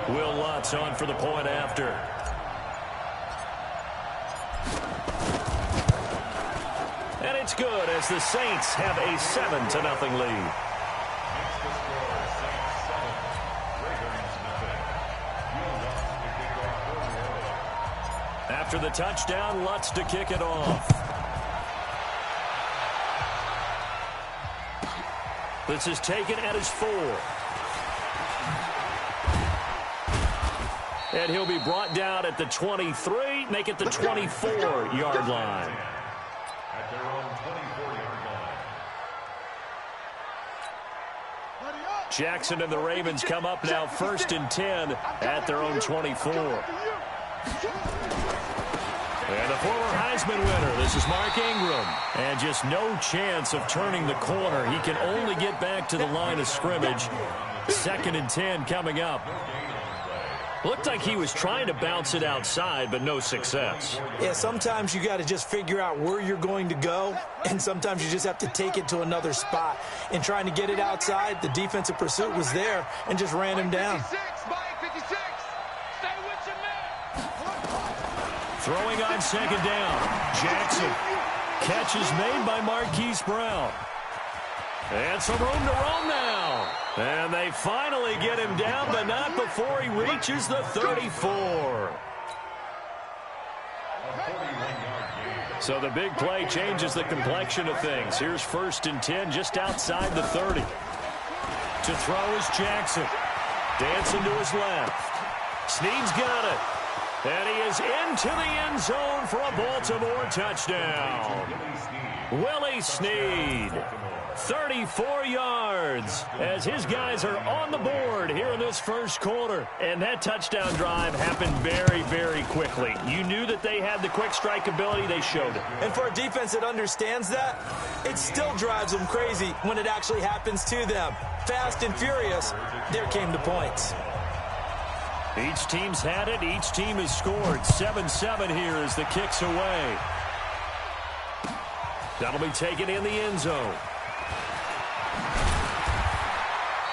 Will Lutz on for the point after. And it's good as the Saints have a 7-0 lead. After the touchdown, Lutz to kick it off. This is taken at his 4. And he'll be brought down at the 23, make it the 24-yard line. At their own 24-yard line. Jackson and the Ravens come up now 1st and 10 at their own 24. And the former Heisman winner, this is Mark Ingram. And just no chance of turning the corner. He can only get back to the line of scrimmage. 2nd and 10 coming up. Looked like he was trying to bounce it outside, but no success. Yeah, sometimes you got to just figure out where you're going to go, and sometimes you just have to take it to another spot. In trying to get it outside, the defensive pursuit was there and just ran him down. Throwing on 2nd down. Jackson. Catch is made by Marquise Brown. And some room to roam now. And they finally get him down, but not before he reaches the 34. So the big play changes the complexion of things. Here's 1st and 10 just outside the 30. To throw is Jackson. Dancing to his left. Snead's got it. And he is into the end zone for a Baltimore touchdown. Willie Snead. 34 yards as his guys are on the board here in this first quarter. And that touchdown drive happened very, very quickly. You knew that they had the quick strike ability. They showed it. And for a defense that understands that, it still drives them crazy when it actually happens to them. Fast and furious, there came the points. Each team's had it. Each team has scored. 7-7 here as the kick's away. That'll be taken in the end zone.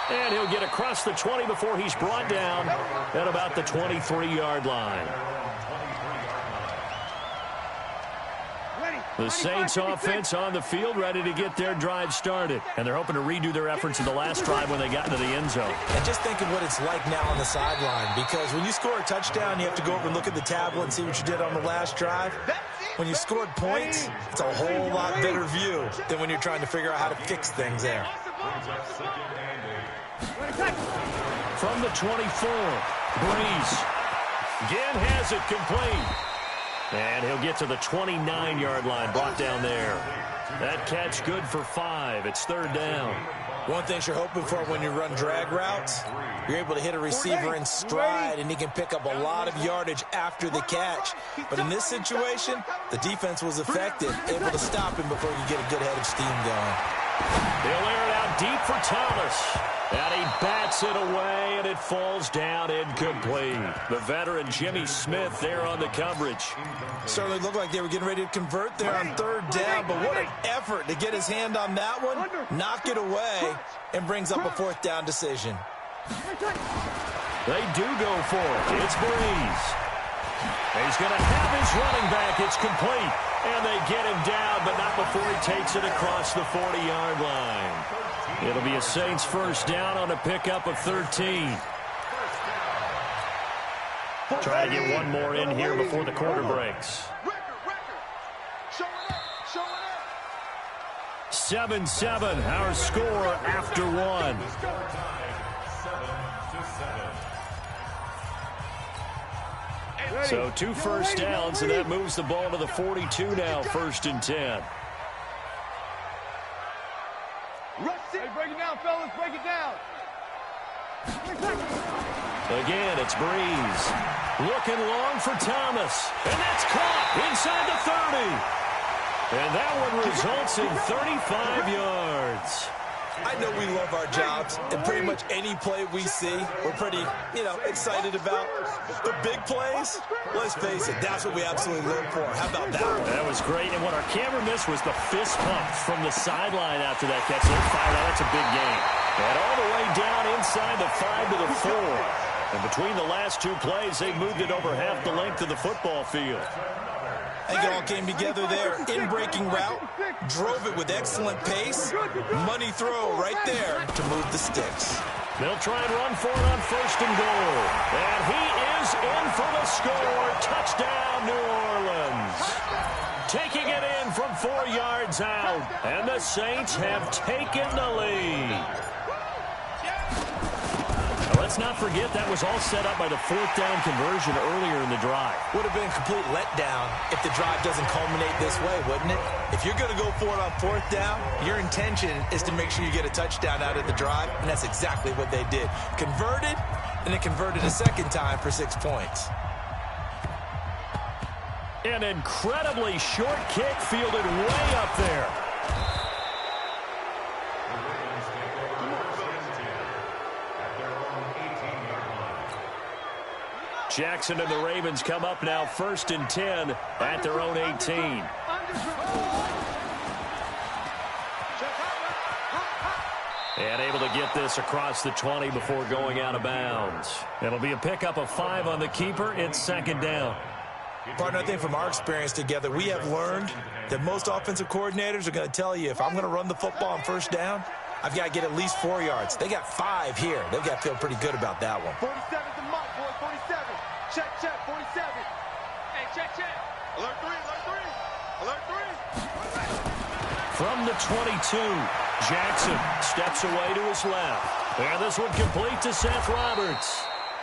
And he'll get across the 20 before he's brought down at about the 23-yard line. The Saints offense on the field ready to get their drive started. And they're hoping to redo their efforts in the last drive when they got into the end zone. And just think of what it's like now on the sideline. Because when you score a touchdown, you have to go over and look at the tablet and see what you did on the last drive. When you scored points, it's a whole lot better view than when you're trying to figure out how to fix things there. From the 24, Breeze. Again has it complete. And he'll get to the 29-yard line, brought down there. That catch good for 5. It's 3rd down. One thing you're hoping for when you run drag routes, you're able to hit a receiver in stride, and he can pick up a lot of yardage after the catch. But in this situation, the defense was effective, able to stop him before you get a good head of steam going. They'll air it out deep for Thomas. And he bats it away, and it falls down incomplete. The veteran Jimmy Smith there on the coverage. Certainly looked like they were getting ready to convert there on 3rd down, but what an effort to get his hand on that one, knock it away, and brings up a 4th down decision. They do go for it. It's Breeze. He's going to have his running back. It's complete. And they get him down, but not before he takes it across the 40-yard line. It'll be a Saints 1st down on a pickup of 13. Try to get one more in here before the quarter breaks. 7-7, our score after 1. So 2 first downs, and that moves the ball to the 42 now, 1st and 10. Hey, break it down, fellas, break it down. Again, it's Breeze. Looking long for Thomas. And that's caught inside the 30. And that one results in 35 yards. I know we love our jobs, and pretty much any play we see, we're pretty, excited about. The big plays, let's face it, that's what we absolutely live for. How about that one? That was great, and what our camera missed was the fist pump from the sideline after that catch. They're fired out. That's a big game. And all the way down inside the 5 to the 4. And between the last two plays, they moved it over half the length of the football field. I think it all came together there. In-breaking route, drove it with excellent pace. Money throw right there to move the sticks. They'll try and run for it on 1st and goal. And he is in for the score. Touchdown, New Orleans. Taking it in from 4 yards out. And the Saints have taken the lead. Let's not forget that was all set up by the 4th down conversion earlier in the drive. Would have been a complete letdown if the drive doesn't culminate this way, wouldn't it? If you're going to go for it on 4th down, your intention is to make sure you get a touchdown out of the drive, and that's exactly what they did. Converted, and then converted a second time for 6 points. An incredibly short kick fielded way up there. Jackson and the Ravens come up now 1st and 10 at their own 18. And able to get this across the 20 before going out of bounds. It'll be a pickup of 5 on the keeper. It's 2nd down. Partner, I think from our experience together, we have learned that most offensive coordinators are going to tell you, if I'm going to run the football on 1st down, I've got to get at least 4 yards. They got 5 here. They've got to feel pretty good about that one. 47's the mark, boy. 47. Check, 47. Hey, check. Alert 3, alert 3. From the 22, Jackson steps away to his left. And this one complete to Seth Roberts.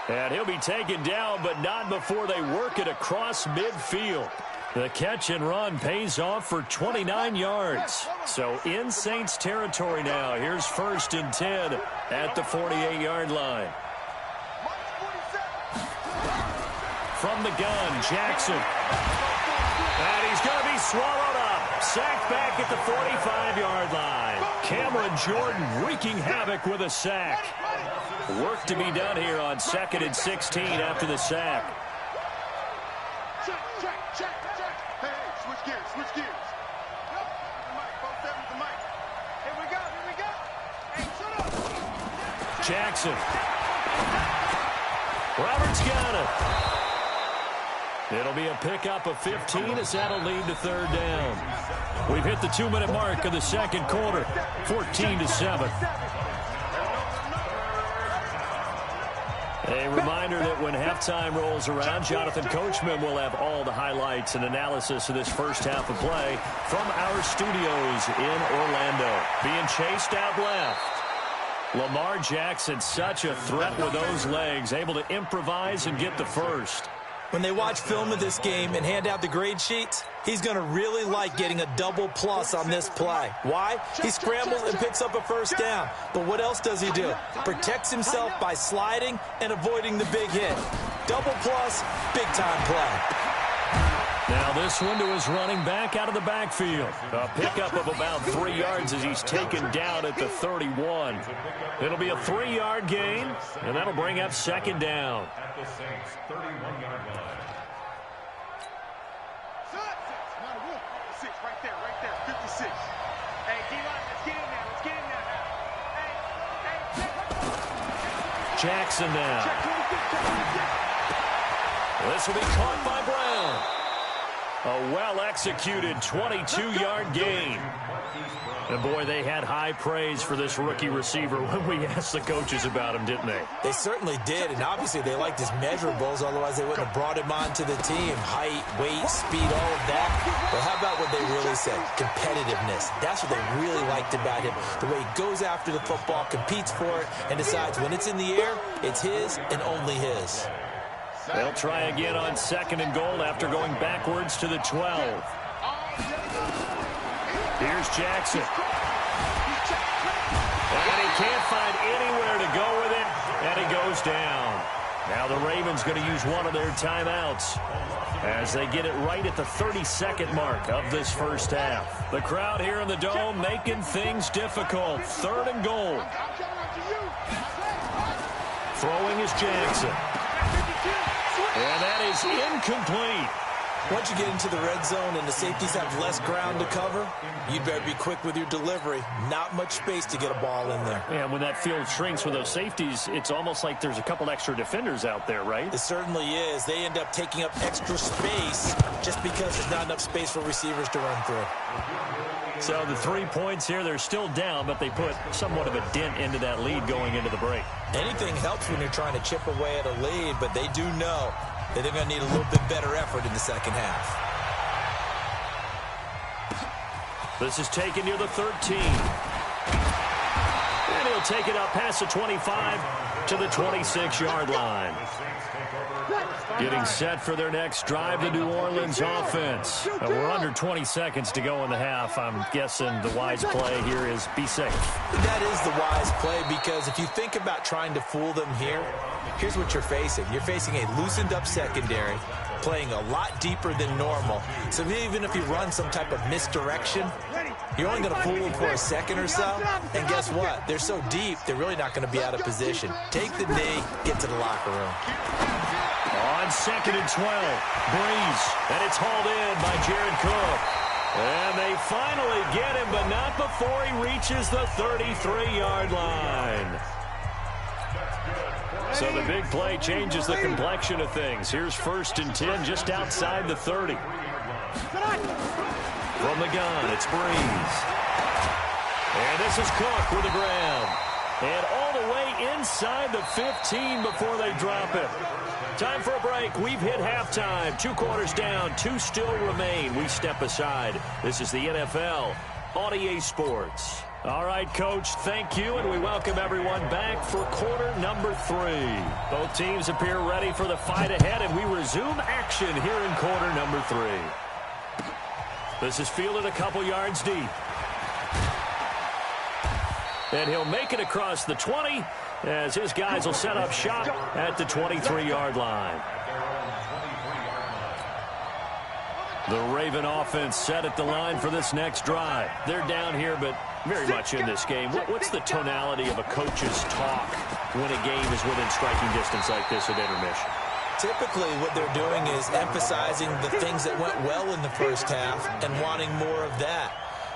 And he'll be taken down, but not before they work it across midfield. The catch and run pays off for 29 yards. So in Saints territory now. Here's 1st and 10 at the 48-yard line. From the gun, Jackson. And he's going to be swallowed up. Sacked back at the 45-yard line. Cameron Jordan wreaking havoc with a sack. Work to be done here on 2nd and 16 after the sack. Check. Hey, switch gears. The mic, 47's the mic. Here we go. Hey, shut up. Jackson. Roberts got it. It'll be a pickup of 15 as that'll lead to 3rd down. We've hit the 2-minute mark of the 2nd quarter, 14-7. A reminder that when halftime rolls around, Jonathan Coachman will have all the highlights and analysis of this first half of play from our studios in Orlando. Being chased out left. Lamar Jackson, such a threat with those legs, able to improvise and get the first. When they watch film of this game and hand out the grade sheets, he's going to really like getting a double plus on this play. Why? He scrambles and picks up a 1st down. But what else does he do? Protects himself by sliding and avoiding the big hit. Double plus, big-time play. Now this one to his running back out of the backfield. A pickup of about 3 yards as he's taken down at the 31. It'll be a 3-yard gain, and that'll bring up 2nd down. At the Saints' 31-yard line. Right there, 56. Hey, D-line, let's get in there. Hey. Jackson now. This will be caught by Brown. A well-executed 22-yard gain. And, boy, they had high praise for this rookie receiver when we asked the coaches about him, didn't they? They certainly did, and obviously they liked his measurables, otherwise they wouldn't have brought him onto the team. Height, weight, speed, all of that. But how about what they really said? Competitiveness. That's what they really liked about him. The way he goes after the football, competes for it, and decides when it's in the air, it's his and only his. They'll try again on 2nd and goal after going backwards to the 12. Here's Jackson. And he can't find anywhere to go with it, and he goes down. Now the Ravens going to use one of their timeouts as they get it right at the 32nd mark of this first half. The crowd here in the Dome making things difficult. 3rd and goal. Throwing is Jackson. And that is incomplete. Once you get into the red zone and the safeties have less ground to cover, you'd better be quick with your delivery. Not much space to get a ball in there. Yeah, when that field shrinks with those safeties, it's almost like there's a couple extra defenders out there, right? It certainly is. They end up taking up extra space just because there's not enough space for receivers to run through. So the 3 points here, they're still down, but they put somewhat of a dent into that lead going into the break. Anything helps when you're trying to chip away at a lead, but they do know that they're going to need a little bit better effort in the second half. This is taken near the 13. And he'll take it up past the 25 to the 26-yard line. Getting set for their next drive, the New Orleans offense. We're under 20 seconds to go in the half. I'm guessing the wise play here is be safe. That is the wise play, because if you think about trying to fool them here, here's what you're facing. You're facing a loosened up secondary, playing a lot deeper than normal. So even if you run some type of misdirection, you're only going to fool them for a second or so. And guess what? They're so deep, they're really not going to be out of position. Take the knee, get to the locker room. On 2nd and 12, Breeze, and it's hauled in by Jared Cook. And they finally get him, but not before he reaches the 33-yard line. So the big play changes the complexion of things. Here's 1st and 10 just outside the 30. From the gun, it's Breeze. And this is Cook with the grab. And all the way inside the 15 before they drop it. Time for a break. We've hit halftime. 2 quarters down, 2 still remain. We step aside. This is the NFL on EA Sports. All right, Coach, thank you, and we welcome everyone back for quarter number 3. Both teams appear ready for the fight ahead, and we resume action here in quarter number 3. This is fielded a couple yards deep. And he'll make it across the 20 as his guys will set up shop at the 23-yard line. The Raven offense set at the line for this next drive. They're down here, but very much in this game. What's the tonality of a coach's talk when a game is within striking distance like this at intermission? Typically, what they're doing is emphasizing the things that went well in the first half and wanting more of that.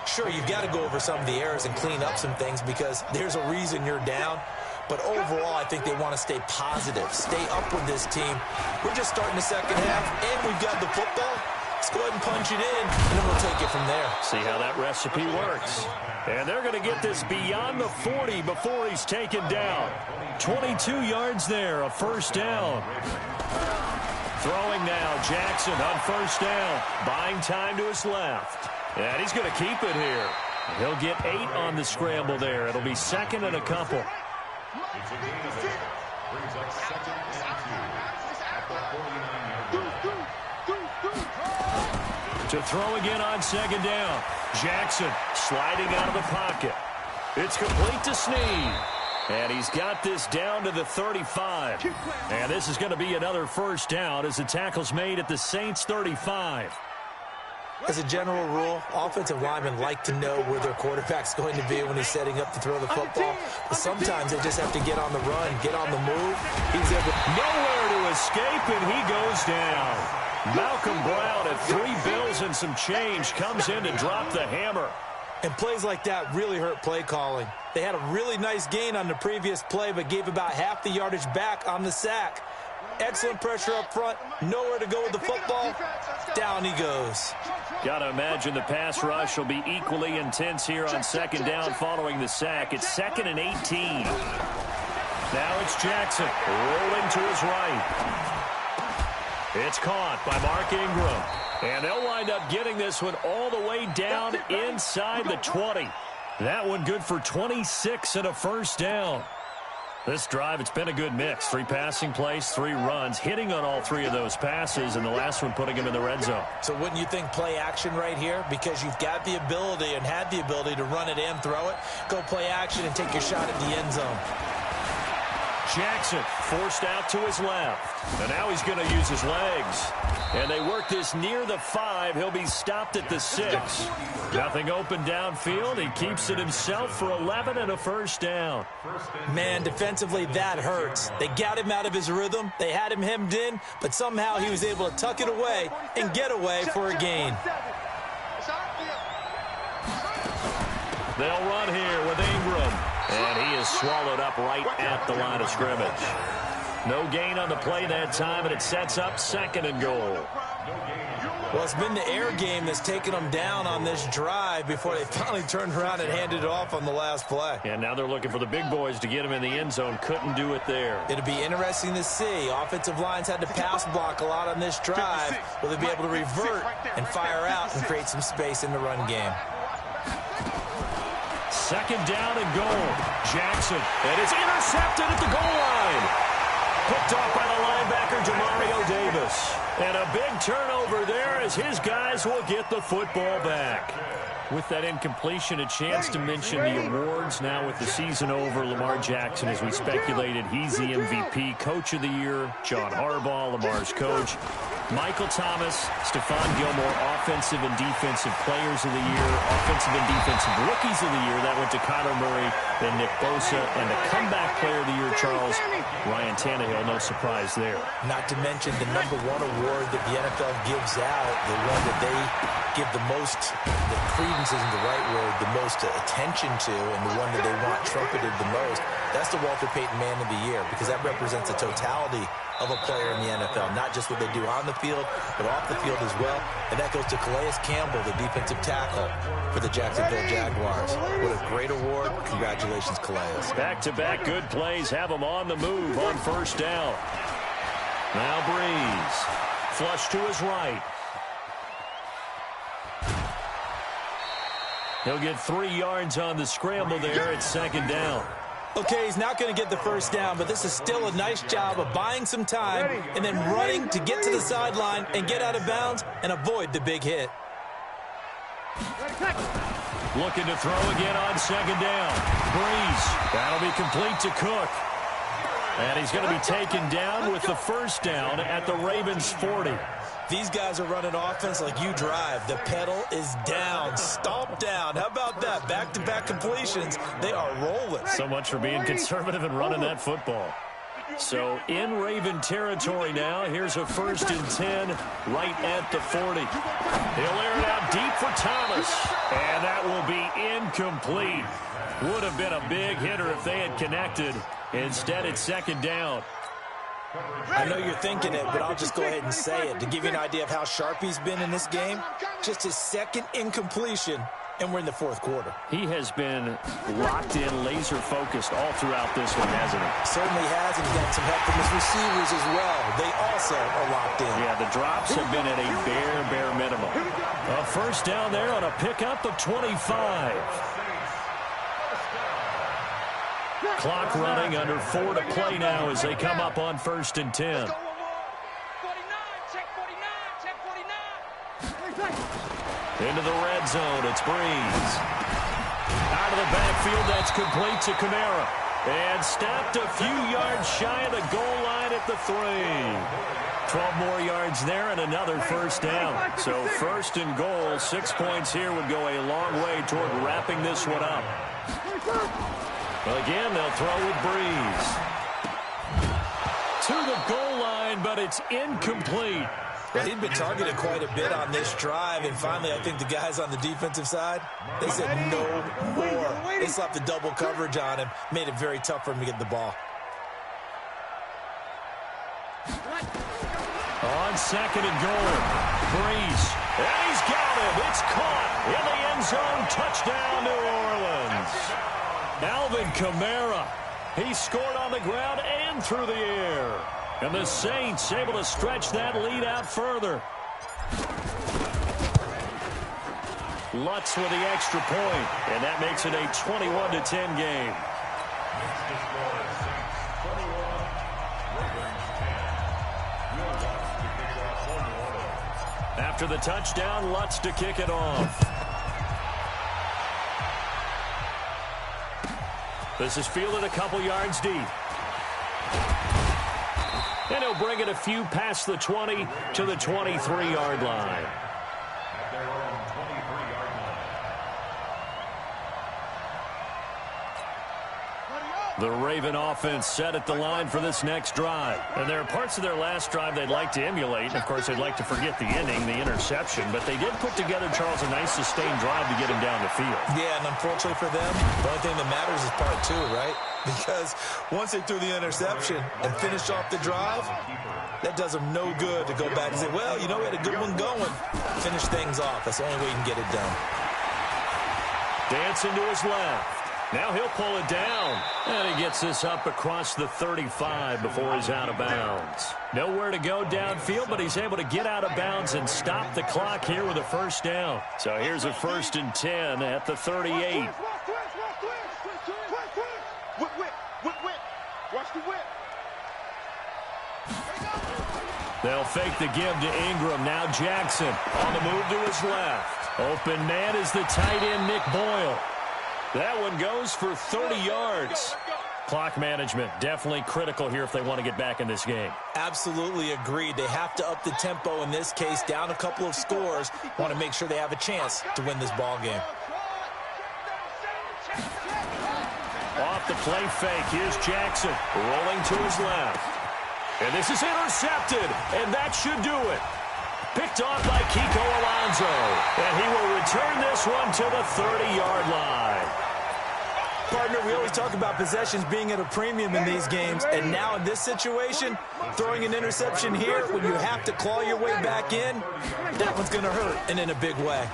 Sure, you've got to go over some of the errors and clean up some things because there's a reason you're down. But overall, I think they want to stay positive, stay up with this team. We're just starting the second half, and we've got the football. Let's go ahead and punch it in, and then we'll take it from there. See how that recipe works. And they're going to get this beyond the 40 before he's taken down. 22 yards there, a first down. Throwing now, Jackson on first down. Buying time to his left. And he's going to keep it here. He'll get 8 on the scramble there. It'll be 2nd and a couple. It's a gain of 8. Brings up 2nd and 2 at the 49-yard line. To throw again on 2nd down. Jackson sliding out of the pocket. It's complete to Snead. And he's got this down to the 35. And this is going to be another first down as the tackle's made at the Saints' 35. As a general rule, offensive linemen like to know where their quarterback's going to be when he's setting up to throw the football. But sometimes they just have to get on the run, get on the move. He's able nowhere to escape, and he goes down. Malcolm Brown at 3 bills and some change comes in to drop the hammer. And plays like that really hurt play calling. They had a really nice gain on the previous play, but gave about half the yardage back on the sack. Excellent pressure up front. Nowhere to go with the football. Down he goes. Got to imagine the pass rush will be equally intense here on 2nd down following the sack. It's 2nd and 18. Now it's Jackson rolling to his right. It's caught by Mark Ingram. And they'll wind up getting this one all the way down inside the 20. That one good for 26 and a first down. This drive, it's been a good mix. 3 passing plays, 3 runs, hitting on all 3 of those passes, and the last one putting him in the red zone. So wouldn't you think play action right here? Because you've got the ability and had the ability to run it and throw it. Go play action and take your shot at the end zone. Jackson forced out to his left. And now he's going to use his legs. And they work this near the 5. He'll be stopped at the 6. Nothing open downfield. He keeps it himself for 11 and a first down. Man, defensively, that hurts. They got him out of his rhythm. They had him hemmed in, but somehow he was able to tuck it away and get away for a gain. They'll run here with Ingram. And he is swallowed up right at the line of scrimmage. No gain on the play that time, and it sets up 2nd and goal. Well, it's been the air game that's taken them down on this drive before they finally turned around and handed it off on the last play. And now they're looking for the big boys to get him in the end zone. Couldn't do it there. It'll be interesting to see. Offensive lines had to pass block a lot on this drive. Will they be able to revert and fire out and create some space in the run game? 2nd down and goal. Jackson. And it's intercepted at the goal line. Picked off by the linebacker, Demario Davis. And a big turnover there as his guys will get the football back. With that incompletion, a chance to mention the awards. Now with the season over, Lamar Jackson, as we speculated, he's the MVP, Coach of the Year. John Harbaugh, Lamar's coach. Michael Thomas, Stephon Gilmore, Offensive and Defensive Players of the Year. Offensive and Defensive Rookies of the Year. That went to Kyler Murray, then Nick Bosa, and the Comeback Player of the Year, Charles, Ryan Tannehill. No surprise there. Not to mention the #1 award that the NFL gives out, the one that they give the most, the credence isn't the right word, the most attention to, and the one that they want trumpeted the most. That's the Walter Payton Man of the Year, because that represents the totality of a player in the NFL, not just what they do on the field, but off the field as well. And that goes to Calais Campbell, the defensive tackle for the Jacksonville Jaguars. What a great award. Congratulations, Calais. Back-to-back good plays have him on the move on 1st down. Now Breeze. Flush to his right. He'll get 3 yards on the scramble there at 2nd down. Okay, he's not going to get the first down, but this is still a nice job of buying some time and then running to get to the sideline and get out of bounds and avoid the big hit. Looking to throw again on 2nd down. Breeze. That'll be complete to Cook. And he's going to be taken down with the first down at the Ravens 40. These guys are running offense like you drive. The pedal is down, stomped down. How about that? Back-to-back completions. They are rolling. So much for being conservative and running that football. So in Raven territory now. Here's a 1st and 10 right at the 40. He'll air it out deep for Thomas. And that will be incomplete. Would have been a big hitter if they had connected. Instead, it's 2nd down. I know you're thinking it, but I'll just go ahead and say it. To give you an idea of how sharp he's been in this game, just his 2nd incompletion, and we're in the 4th quarter. He has been locked in, laser-focused all throughout this one, hasn't he? Certainly has, and he's got some help from his receivers as well. They also are locked in. Yeah, the drops have been at a bare minimum. A 1st down there on a pickup of 25. Clock running, under 4 to play now as they come up on 1st and 10. Into the red zone, it's Breeze. Out of the backfield, that's complete to Kamara. And stopped a few yards shy of the goal line at the 3. 12 more yards there and another 1st down. So 1st and goal, 6 points here would go a long way toward wrapping this one up. Again, they'll throw with Breeze. To the goal line, but it's incomplete. Well, he'd been targeted quite a bit on this drive, and finally I think the guys on the defensive side, they said no more. They slapped the double coverage on him, made it very tough for him to get the ball. On 2nd and goal, Breeze. And he's got him. It's caught in the end zone. Touchdown, New Orleans. Alvin Kamara, he scored on the ground and through the air. And the Saints able to stretch that lead out further. Lutz with the extra point, and that makes it a 21-10 game. After the touchdown, Lutz to kick it off. This is fielded a couple yards deep. And he'll bring it a few past the 20 to the 23-yard line. At their own 23-yard line. The Raven offense set at the line for this next drive. And there are parts of their last drive they'd like to emulate. And, of course, they'd like to forget the ending, the interception. But they did put together, Charles, a nice sustained drive to get him down the field. Yeah, and unfortunately for them, the only thing that matters is part two, right? Because once they threw the interception and finished off the drive, that does them no good to go back and say, well, you know, we had a good one going. Finish things off. That's the only way you can get it done. Dancing to his left. Now he'll pull it down. And he gets this up across the 35 before he's out of bounds. Nowhere to go downfield, but he's able to get out of bounds and stop the clock here with a first down. So here's a 1st and 10 at the 38. Watch the whip. They'll fake the give to Ingram. Now Jackson on the move to his left. Open man is the tight end, Nick Boyle. That one goes for 30 yards. Clock management definitely critical here if they want to get back in this game. Absolutely agreed. They have to up the tempo in this case, down a couple of scores. Want to make sure they have a chance to win this ball game. Off the play fake, here's Jackson rolling to his left. And this is intercepted, and that should do it. Picked off by Kiko Alonso, and he will return this one to the 30-yard line. Partner, we always talk about possessions being at a premium in these games, and now in this situation, throwing an interception here when you have to claw your way back in, that one's going to hurt, and in a big way.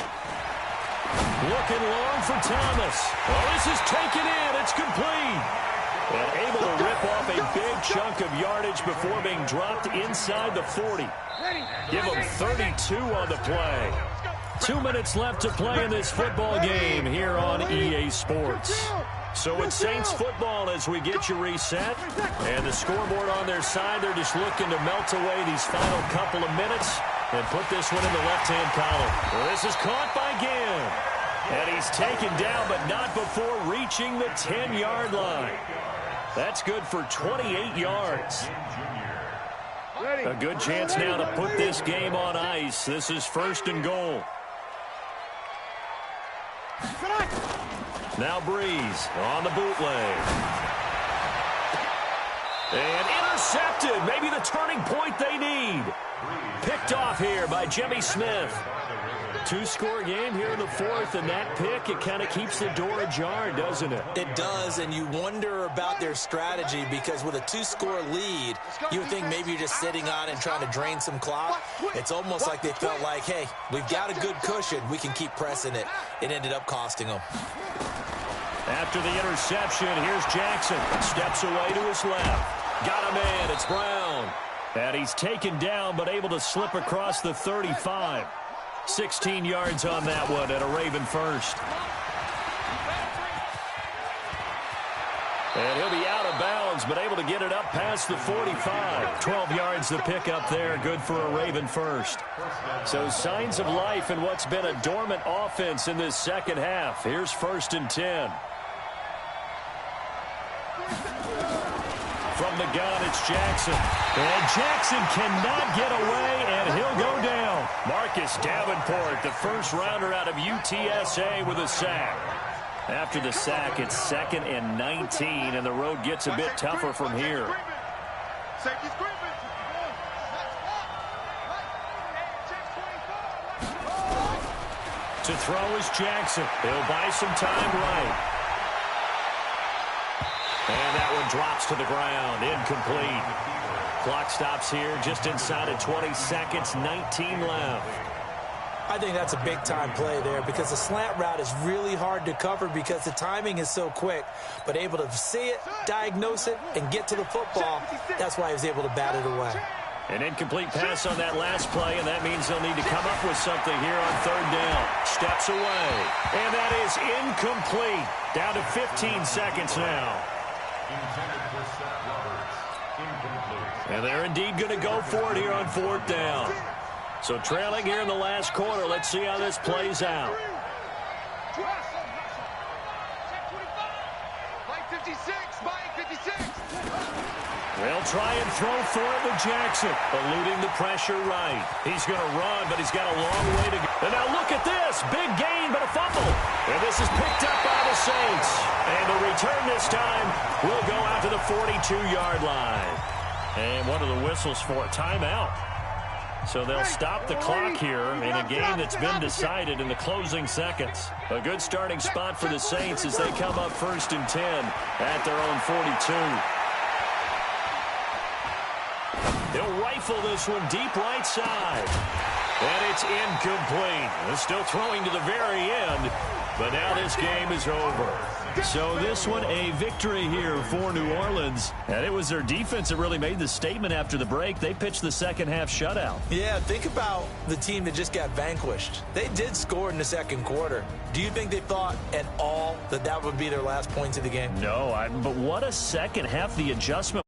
Looking long for Thomas. Well, this is taken in. It's complete. And able to rip off a big chunk of yardage before being dropped inside the 40. Give him 32 on the play. 2 minutes left to play in this football game here on EA Sports. So it's Saints football as we get you reset. And the scoreboard on their side, they're just looking to melt away these final couple of minutes and put this one in the left-hand column. Well, this is caught by Ginn. And he's taken down, but not before reaching the 10-yard line. That's good for 28 yards. A good chance now to put this game on ice. This is 1st and goal. Now Breeze on the bootleg. And intercepted. Maybe the turning point they need. Picked off here by Jimmy Smith. 2-score game here in the 4th, and that pick, it kind of keeps the door ajar, doesn't it? It does, and you wonder about their strategy because with a 2-score lead, you would think maybe you're just sitting on and trying to drain some clock. It's almost like they felt like, hey, we've got a good cushion. We can keep pressing it. It ended up costing them. After the interception, here's Jackson. Steps away to his left. Got a man. It's Brown. And he's taken down but able to slip across the 35. 16 yards on that one at a Raven first. And he'll be out of bounds, but able to get it up past the 45. 12 yards to pick up there, good for a Raven first. So signs of life in what's been a dormant offense in this second half. Here's 1st and 10. From the gun, it's Jackson. And Jackson cannot get away, and he'll go down. Marcus Davenport, the first-rounder out of UTSA with a sack. After the sack, it's 2nd and 19, and the road gets a bit tougher from here. To throw is Jackson. He'll buy some time right. And that one drops to the ground. Incomplete. Clock stops here just inside of 20 seconds. 19 left. I think that's a big-time play there because the slant route is really hard to cover because the timing is so quick. But able to see it, diagnose it, and get to the football, that's why he was able to bat it away. An incomplete pass on that last play, and that means they'll need to come up with something here on 3rd down. Steps away. And that is incomplete. Down to 15 seconds now. And they're indeed going to go for it here on 4th down. So trailing here in the last quarter. Let's see how this plays out. They'll try and throw for it with Jackson, eluding the pressure right. He's going to run, but he's got a long way to go. And now look at this. Big gain, but a fumble. And this is picked up by the Saints. And the return this time will go out to the 42-yard line. And one of the whistles for a timeout. So they'll stop the clock here in a game that's been decided in the closing seconds. A good starting spot for the Saints as they come up 1st and 10 at their own 42. They'll rifle this one deep right side. And it's incomplete. They're still throwing to the very end, but now this game is over. So this one a victory here for New Orleans. And it was their defense that really made the statement after the break. They pitched the second half shutout. Yeah, think about the team that just got vanquished. They did score in the second quarter. Do you think they thought at all that that would be their last points of the game? No, but what a second half. The adjustment